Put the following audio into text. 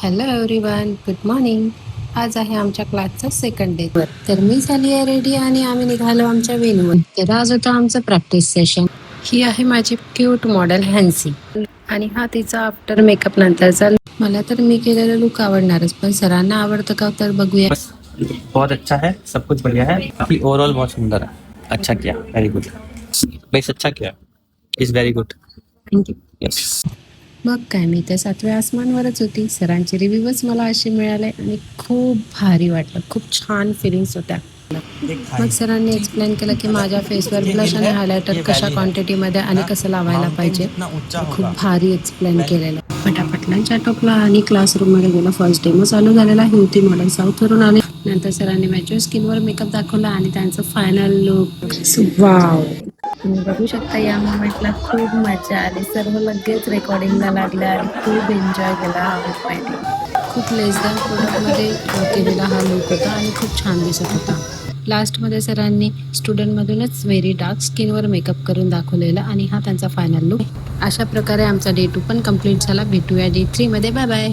Hello everyone, good morning. आज आहे आमच्या क्लासचा सेकंड डे. तर मी झाली आहे रेडी आणि आम्ही निघालो आमच्या वेन्यूवर. तर आज होतं आमचं प्रॅक्टिस सेशन. ही आहे माझी क्यूट मॉडेल हॅन्सी आणि हा तिचा आफ्टर मेकअप नंतरचा. मला तर मी केलेलं लुक आवडणारच, पण सरांना आवडतं का तर बघूया. बहुत अच्छा है, सब कुछ बढ़िया है, काफी ओवरऑल बहुत सुंदर है. अच्छा किया, वेरी गुड. बेस अच्छा किया, is very good. Thank you. Yes. मग काय, मी तर 7व्या आसमानवरच होती. सरांचे रिव्ह्यूच मला असे मिळाले आणि खूप भारी वाटलं. खूप छान फिलिंग्स होत्या. मग सरांनी एक्सप्लेन केलं की माझ्या फेसवर ब्लश आणि हायलायटर कशा क्वांटिटीमध्ये आणि कसं लावायला पाहिजे. खूप भारी एक्सप्लेन केलेलं. फटाफट लंच आटोपला आणि क्लासरूममध्ये गेला. फर्स्ट डेमो चालू झालेला. ही होती मॉडेल साऊथवरून आले. नंतर सरांनी मॅच्युअर स्किनवर मेकअप दाखवला आणि त्यांचं फायनल लुक. वाव, तुम्ही बघू शकता या मोमेंटला खूप मजा आली. सर्व लगेच रेकॉर्डिंगला लागल्या आणि खूप एन्जॉय केला हा मोमेंट. खूप लेस दॅन प्रोडक्टमध्ये केलेला हा लुक होता आणि खूप छान दिसत होता. लास्टमध्ये सरांनी स्टुडंटमधूनच व्हेरी डार्क स्किनवर मेकअप करून दाखवलेला आणि हा त्यांचा फायनल लुक. अशा प्रकारे आमचा डे 2 पण कम्प्लीट झाला. भेटूया डे 3 मध्ये. Bye bye.